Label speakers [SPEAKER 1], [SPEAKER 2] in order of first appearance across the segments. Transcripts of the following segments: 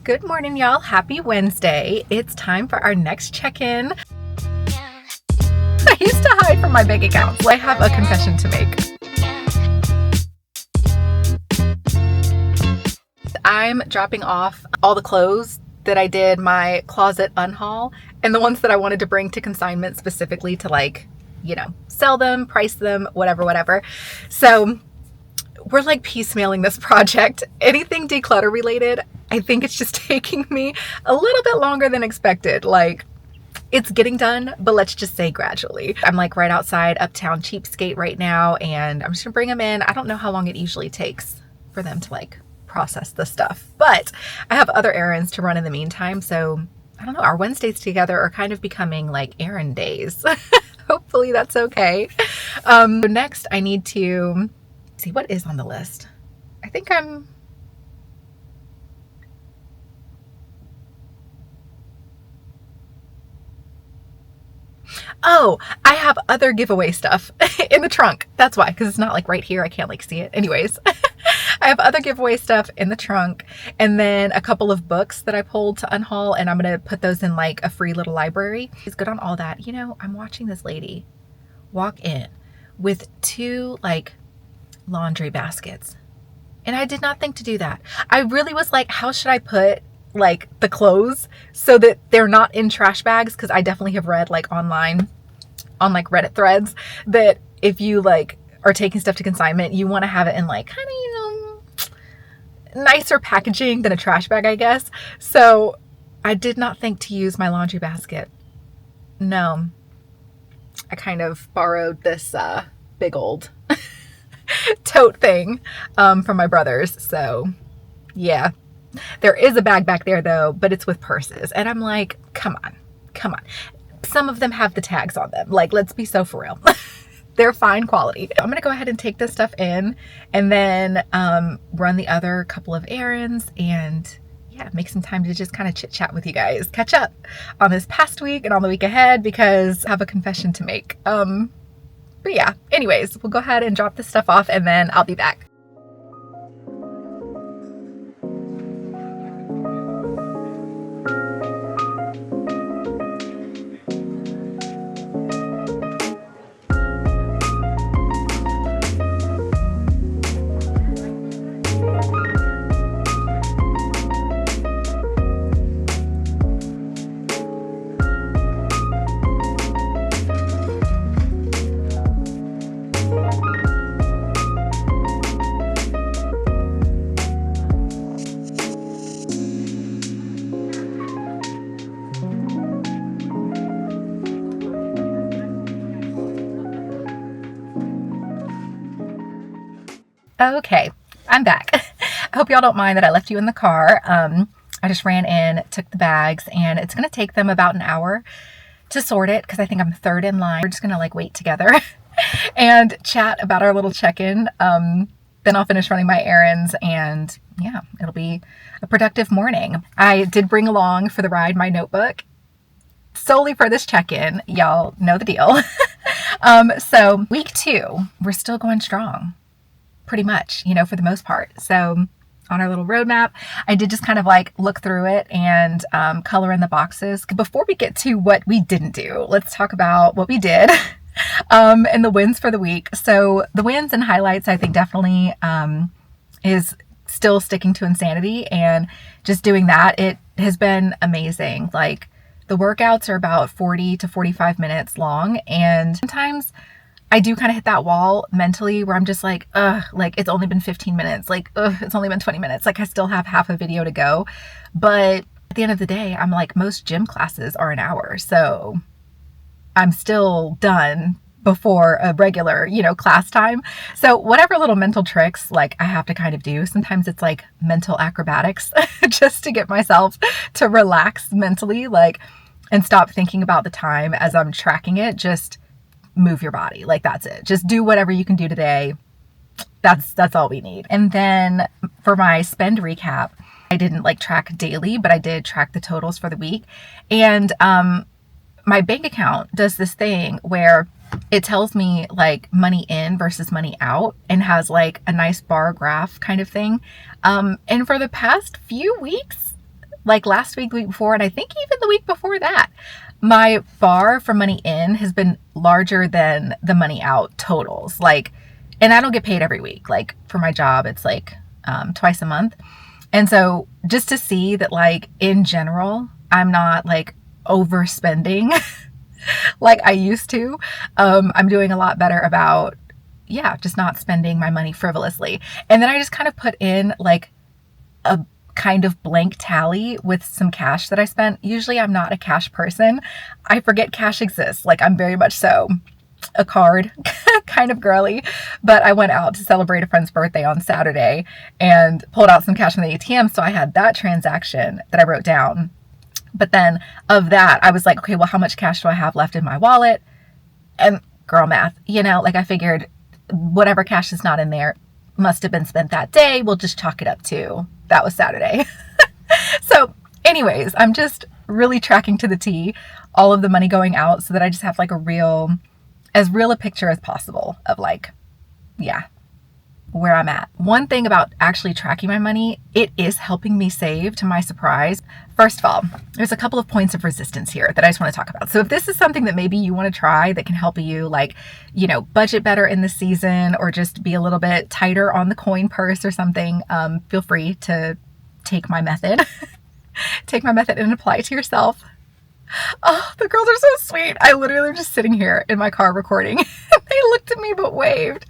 [SPEAKER 1] Good morning, y'all. Happy Wednesday. It's time for our next check-in. I used to hide from my bank accounts. I have a confession to make. I'm dropping off all the clothes that I did my closet unhaul and the ones that I wanted to bring to consignment specifically to sell them, price them, whatever. So we're piecemealing this project. Anything declutter related, I think it's just taking me a little bit longer than expected. It's getting done, but let's just say gradually. I'm right outside Uptown Cheapskate right now, and I'm just gonna bring them in. I don't know how long it usually takes for them to process the stuff, but I have other errands to run in the meantime. So I don't know, our Wednesdays together are kind of becoming errand days. Hopefully that's okay. So next I need to see what is on the list. I think I have other giveaway stuff in the trunk. That's why, because it's not right here. I can't see it. Anyways, I have other giveaway stuff in the trunk, and then a couple of books that I pulled to unhaul, and I'm going to put those in a free little library. It's good on all that. I'm watching this lady walk in with two laundry baskets, and I did not think to do that. I really was how should I put the clothes so that they're not in trash bags? Because I definitely have read online on Reddit threads that if you are taking stuff to consignment, you want to have it in kind of nicer packaging than a trash bag, I guess. So I did not think to use my laundry basket. No, I kind of borrowed this big old tote thing from my brother's. So yeah, there is a bag back there though, but it's with purses, and I'm come on. Some of them have the tags on them. Let's be so for real. They're fine quality. I'm gonna go ahead and take this stuff in, and then run the other couple of errands, and yeah, make some time to just kind of chit chat with you guys, catch up on this past week and on the week ahead, because I have a confession to make. But yeah, anyways, we'll go ahead and drop this stuff off, and then I'll be back. Okay, I'm back. I hope y'all don't mind that I left you in the car. I just ran in, took the bags, and it's going to take them about an hour to sort it because I think I'm third in line. We're just going to wait together and chat about our little check-in. Then I'll finish running my errands, and yeah, it'll be a productive morning. I did bring along for the ride my notebook solely for this check-in. Y'all know the deal. So week 2, we're still going strong. Pretty much, for the most part. So on our little roadmap, I did just kind of look through it and color in the boxes. Before we get to what we didn't do, let's talk about what we did and the wins for the week. So the wins and highlights, I think definitely is still sticking to insanity, and just doing that, it has been amazing. The workouts are about 40 to 45 minutes long, and sometimes I do kind of hit that wall mentally where I'm just it's only been 15 minutes. It's only been 20 minutes. I still have half a video to go. But at the end of the day, I'm most gym classes are an hour. So I'm still done before a regular, class time. So whatever little mental tricks, I have to kind of do. Sometimes it's mental acrobatics just to get myself to relax mentally, and stop thinking about the time as I'm tracking it. Just move your body. That's it. Just do whatever you can do today. That's all we need. And then for my spend recap, I didn't track daily, but I did track the totals for the week. And my bank account does this thing where it tells me money in versus money out, and has a nice bar graph kind of thing. And for the past few weeks, Like last week, the week before, and I think even the week before that, my bar for money in has been larger than the money out totals. Like, and I don't get paid every week. Like for my job, it's like twice a month. And so just to see that, like, in general, I'm not like overspending like I used to. I'm doing a lot better about, yeah, just not spending my money frivolously. And then I just kind of put in like a kind of blank tally with some cash that I spent. Usually I'm not a cash person. I forget cash exists. Like I'm very much so a card kind of girly, but I went out to celebrate a friend's birthday on Saturday and pulled out some cash from the ATM. So I had that transaction that I wrote down. But then of that, I was like, okay, well, how much cash do I have left in my wallet? And girl math, you know, like I figured whatever cash is not in there must have been spent that day. We'll just chalk it up to that was Saturday. So anyways, I'm just really tracking to the T all of the money going out so that I just have like as real a picture as possible of like, yeah, where I'm at. One thing about actually tracking my money, it is helping me save, to my surprise. First of all, there's a couple of points of resistance here that I just want to talk about. So if this is something that maybe you want to try that can help you, like, you know, budget better in the season or just be a little bit tighter on the coin purse or something, feel free to take my method. Take my method and apply it to yourself. Oh, the girls are so sweet. I literally am just sitting here in my car recording. They looked at me but waved.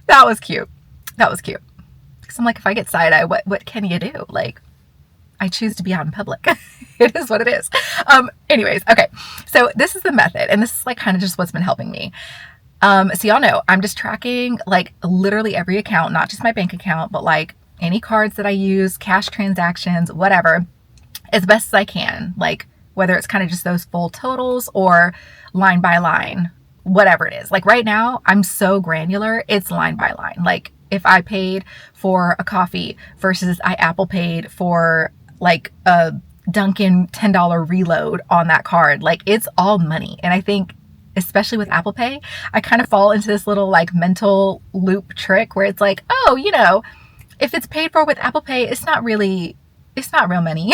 [SPEAKER 1] That was cute. That was cute. Because I'm like, if I get side-eye, what can you do? Like, I choose to be out in public. It is what it is. Anyways, okay. So this is the method. And this is like kind of just what's been helping me. So y'all know, I'm just tracking like literally every account, not just my bank account, but like any cards that I use, cash transactions, whatever, as best as I can. Like, whether it's kind of just those full totals or line by line, whatever it is. Like right now, I'm so granular, it's line by line. Like if I paid for a coffee versus I Apple paid for like a Dunkin' $10 reload on that card, like it's all money. And I think especially with Apple Pay, I kind of fall into this little like mental loop trick where it's like, oh, you know, if it's paid for with Apple Pay, it's not real money.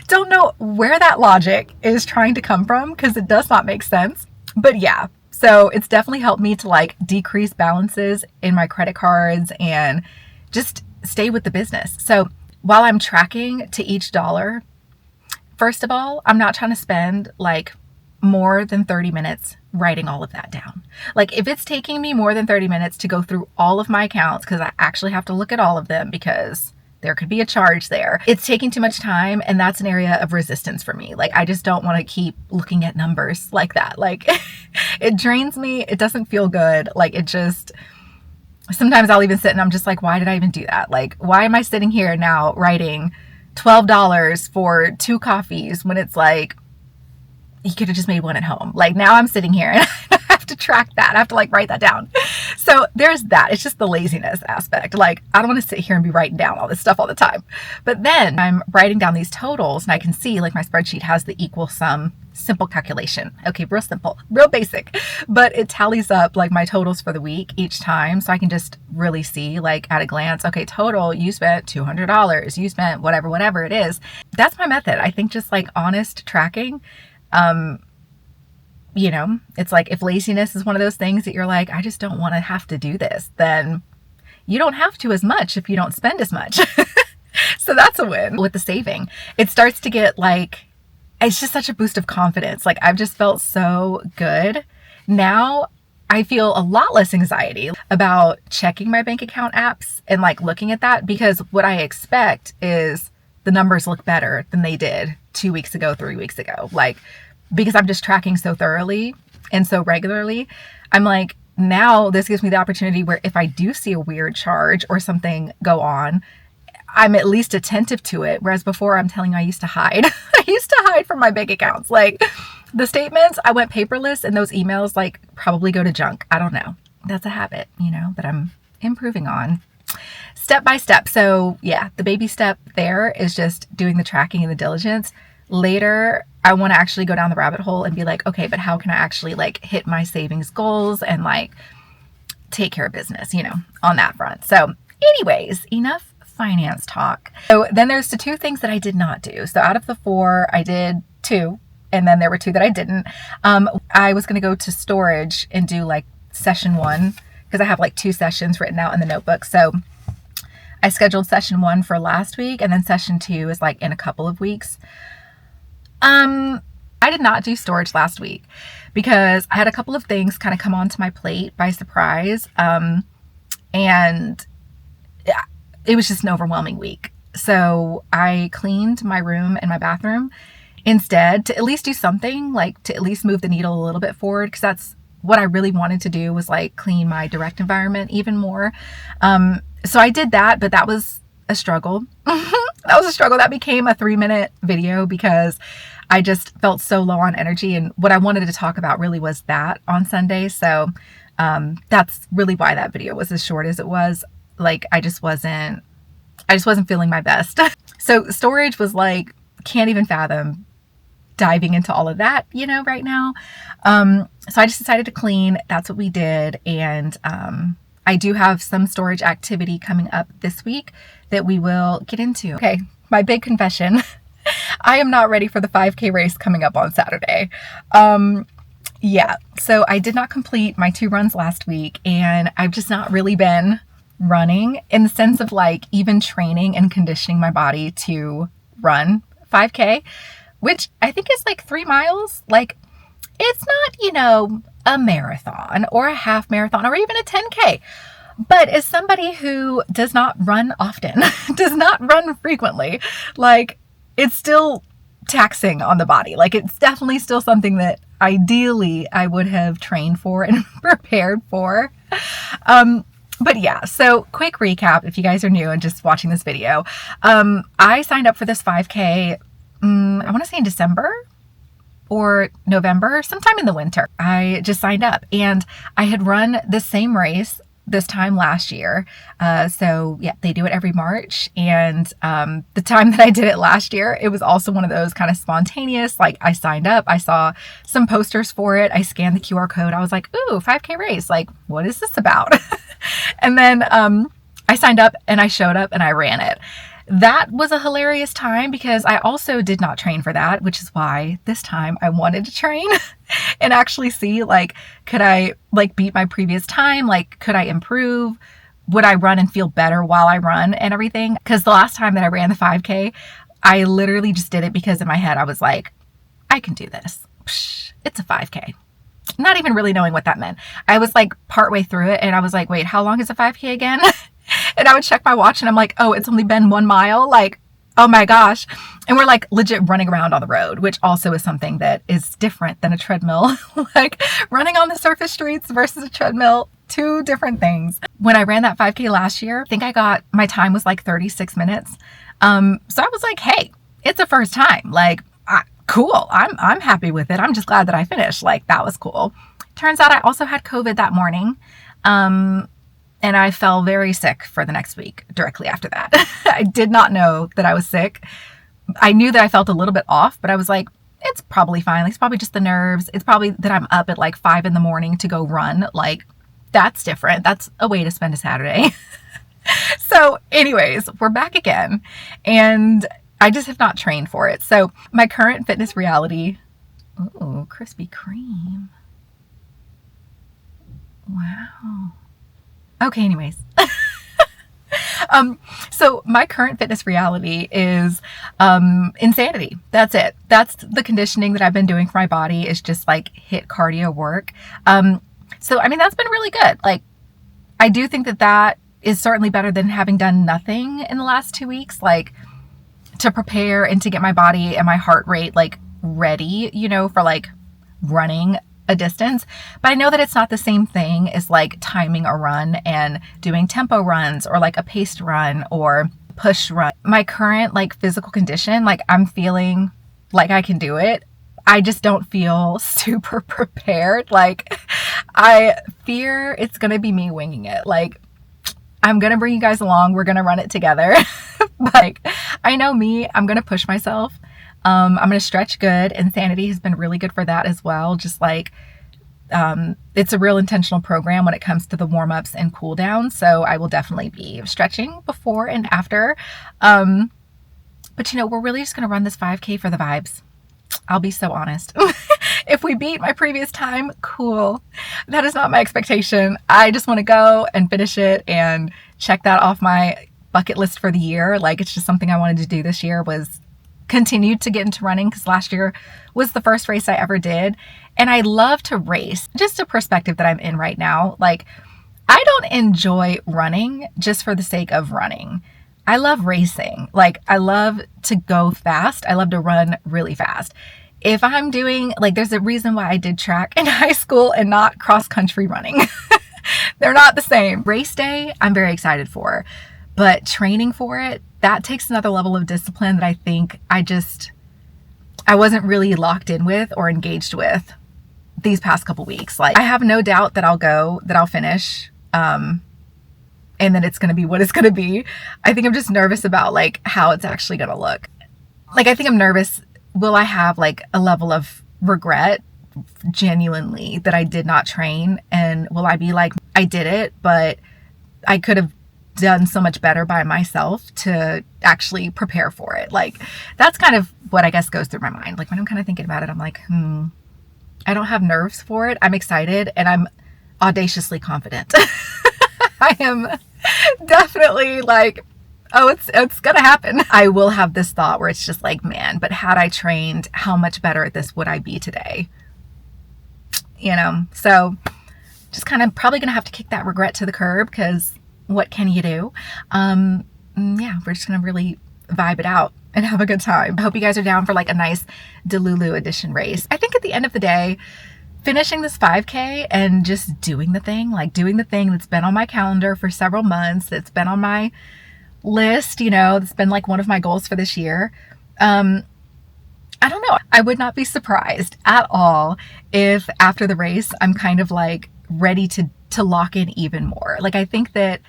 [SPEAKER 1] Don't know where that logic is trying to come from because it does not make sense. But yeah, so it's definitely helped me to like decrease balances in my credit cards and just stay with the business. So while I'm tracking to each dollar, first of all, I'm not trying to spend like more than 30 minutes writing all of that down. Like if it's taking me more than 30 minutes to go through all of my accounts, because I actually have to look at all of them because there could be a charge there. It's taking too much time, and that's an area of resistance for me. Like I just don't want to keep looking at numbers like that. Like it drains me. It doesn't feel good. Like it just, sometimes I'll even sit and I'm just like, why did I even do that? Like, why am I sitting here now writing $12 for 2 coffees when it's like, you could have just made one at home. Like now I'm sitting here and I have to track that. I have to like write that down. So there's that. It's just the laziness aspect. Like I don't want to sit here and be writing down all this stuff all the time. But then I'm writing down these totals and I can see like my spreadsheet has the equal sum simple calculation. Okay, real simple, real basic, but it tallies up like my totals for the week each time. So I can just really see like at a glance, okay, total, you spent $200, you spent whatever it is. That's my method. I think just like honest tracking. You know, it's like if laziness is one of those things that you're like, I just don't want to have to do this, then you don't have to as much if you don't spend as much. So that's a win. With the saving, it starts to get like, it's just such a boost of confidence. Like I've just felt so good. Now I feel a lot less anxiety about checking my bank account apps and like looking at that, because what I expect is the numbers look better than they did 2 weeks ago, 3 weeks ago. Like, because I'm just tracking so thoroughly and so regularly, I'm like, now this gives me the opportunity where if I do see a weird charge or something go on, I'm at least attentive to it. Whereas before, I'm telling you, I used to hide. I used to hide from my bank accounts. Like the statements, I went paperless, and those emails like probably go to junk. I don't know. That's a habit, you know, that I'm improving on step by step. So yeah, the baby step there is just doing the tracking and the diligence. Later, I want to actually go down the rabbit hole and be like, okay, but how can I actually like hit my savings goals and like take care of business, you know, on that front. So anyways, enough finance talk. So then there's the 2 things that I did not do. So out of the 4, I did 2, and then there were 2 that I didn't. I was going to go to storage and do like session 1 because I have like 2 sessions written out in the notebook. So I scheduled session 1 for last week, and then session 2 is like in a couple of weeks. I did not do storage last week because I had a couple of things kind of come onto my plate by surprise. And it was just an overwhelming week. So I cleaned my room and my bathroom instead to at least do something, like to at least move the needle a little bit forward, because that's what I really wanted to do, was like clean my direct environment even more. So I did that, but that was a struggle. That was a struggle. That became a 3-minute video because I just felt so low on energy, and what I wanted to talk about really was that on Sunday. So that's really why that video was as short as it was. Like I just wasn't feeling my best. So storage was like, can't even fathom diving into all of that, right now. So I just decided to clean. That's what we did. And I do have some storage activity coming up this week that we will get into. Okay, my big confession. I am not ready for the 5K race coming up on Saturday. Yeah, so I did not complete my 2 runs last week, and I've just not really been running in the sense of like even training and conditioning my body to run 5K, which I think is like 3 miles. Like it's not, a marathon or a half marathon or even a 10K. But as somebody who does not run often, does not run frequently, like it's still taxing on the body. Like it's definitely still something that ideally I would have trained for and prepared for. But yeah, so quick recap if you guys are new and just watching this video. I signed up for this 5K, I want to say in December or November, sometime in the winter. I just signed up, and I had run the same race this time last year. So yeah, they do it every March. And the time that I did it last year, it was also one of those kind of spontaneous, like I signed up, I saw some posters for it. I scanned the QR code. I was like, ooh, 5K race. Like, what is this about? And then I signed up and I showed up and I ran it. That was a hilarious time because I also did not train for that, which is why this time I wanted to train and actually see, like, could I like beat my previous time? Like, could I improve? Would I run and feel better while I run and everything? Because the last time that I ran the 5K, I literally just did it because in my head I was like, I can do this. Psh, it's a 5K. Not even really knowing what that meant. I was like partway through it and I was like, wait, how long is a 5K again? And I would check my watch and I'm like, oh, it's only been 1 mile. Like, oh my gosh. And we're like legit running around on the road, which also is something that is different than a treadmill. Like running on the surface streets versus a treadmill, 2 different things. When I ran that 5K last year, I think my time was like 36 minutes. So I was like, hey, it's a first time. Like, cool. I'm happy with it. I'm just glad that I finished. Like that was cool. Turns out I also had COVID that morning. And I fell very sick for the next week directly after that. I did not know that I was sick. I knew that I felt a little bit off, but I was like, it's probably fine. Like, it's probably just the nerves. It's probably that I'm up at like 5 a.m. to go run. Like that's different. That's a way to spend a Saturday. So anyways, we're back again and I just have not trained for it. So my current fitness reality, ooh, Krispy Kreme. Wow. Okay, anyways. So my current fitness reality is insanity. That's it. That's the conditioning that I've been doing for my body, is just like HIIT cardio work. So I mean, that's been really good. Like I do think that is certainly better than having done nothing in the last 2 weeks, like to prepare and to get my body and my heart rate like ready, for like running a distance. But I know that it's not the same thing as like timing a run and doing tempo runs or like a paced run or push run. My current like physical condition, like I'm feeling like I can do it. I just don't feel super prepared. Like I fear it's going to be me winging it. Like I'm going to bring you guys along. We're going to run it together. Like I know me, I'm going to push myself. I'm going to stretch good. Insanity has been really good for that as well. Just like It's a real intentional program when it comes to the warm-ups and cool downs. So I will definitely be stretching before and after. But we're really just going to run this 5K for the vibes. I'll be so honest. If we beat my previous time, cool. That is not my expectation. I just want to go and finish it and check that off my bucket list for the year. Like, it's just something I wanted to do this year, was continued to get into running, because last year was the first race I ever did. And I love to race. Just a perspective that I'm in right now. Like, I don't enjoy running just for the sake of running. I love racing. Like, I love to go fast. I love to run really fast. If I'm doing, like, there's a reason why I did track in high school and not cross country running. They're not the same. Race day, I'm very excited for, but training for it, that takes another level of discipline that I think I wasn't really locked in with or engaged with these past couple weeks. Like, I have no doubt that I'll finish, and then it's going to be what it's going to be. I think I'm just nervous about, like, how it's actually going to look. Like, I think I'm nervous. Will I have, like, a level of regret genuinely that I did not train? And will I be like, I did it, but I could have done so much better by myself to actually prepare for it? Like, that's kind of what I guess goes through my mind. Like, when I'm kind of thinking about it, I'm like, I don't have nerves for it. I'm excited and I'm audaciously confident. I am definitely like, oh, it's gonna happen. I will have this thought where it's just like, man, but had I trained, how much better at this would I be today? So just kind of probably gonna have to kick that regret to the curb, because what can you do? Yeah, we're just gonna really vibe it out and have a good time. I hope you guys are down for like a nice Delulu edition race. I think at the end of the day, finishing this 5K and just doing the thing that's been on my calendar for several months, that's been on my list, that's been like one of my goals for this year. I don't know. I would not be surprised at all if after the race, I'm kind of like ready to lock in even more. Like, I think that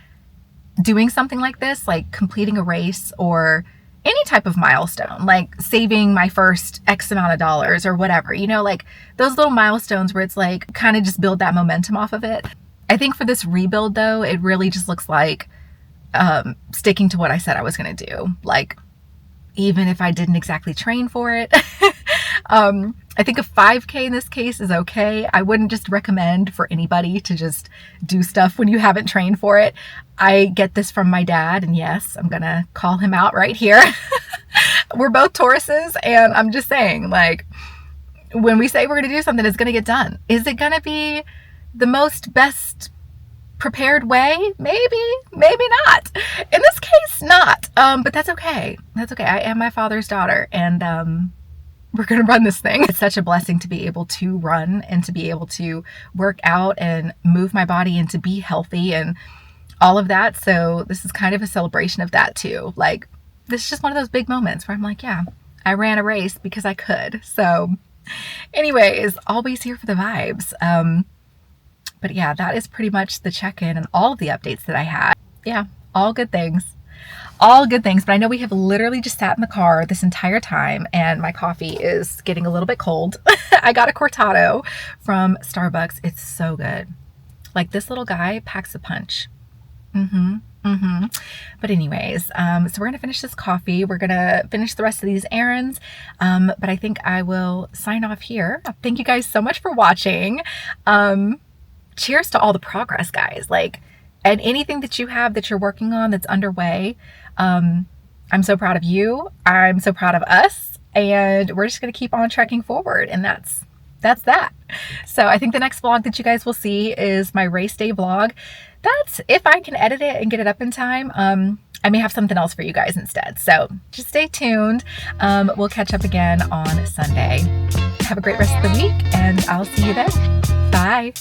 [SPEAKER 1] doing something like this, like completing a race or any type of milestone, like saving my first X amount of dollars or whatever, like those little milestones where it's like kind of just build that momentum off of it. I think for this rebuild though, it really just looks like sticking to what I said I was going to do. Like, even if I didn't exactly train for it, I think a 5K in this case is okay. I wouldn't just recommend for anybody to just do stuff when you haven't trained for it. I get this from my dad, and yes, I'm going to call him out right here. We're both Tauruses, and I'm just saying, like, when we say we're going to do something, it's going to get done. Is it going to be the best prepared way? Maybe not. In this case, not. But that's okay. That's okay. I am my father's daughter, and we're going to run this thing. It's such a blessing to be able to run and to be able to work out and move my body and to be healthy and all of that. So this is kind of a celebration of that too. Like, this is just one of those big moments where I'm like, yeah, I ran a race because I could. So anyways, always here for the vibes. But yeah, that is pretty much the check-in and all of the updates that I had. Yeah, all good things. All good things. But I know we have literally just sat in the car this entire time, and my coffee is getting a little bit cold. I got a cortado from Starbucks. It's so good. Like, this little guy packs a punch. But anyways, so we're going to finish this coffee. We're going to finish the rest of these errands. But I think I will sign off here. Thank you guys so much for watching. Cheers to all the progress, guys. Like, and anything that you have that you're working on that's underway. I'm so proud of you. I'm so proud of us, and we're just going to keep on trekking forward. And that's that. So I think the next vlog that you guys will see is my race day vlog. That's if I can edit it and get it up in time. I may have something else for you guys instead. So just stay tuned. We'll catch up again on Sunday. Have a great rest of the week, and I'll see you then. Bye.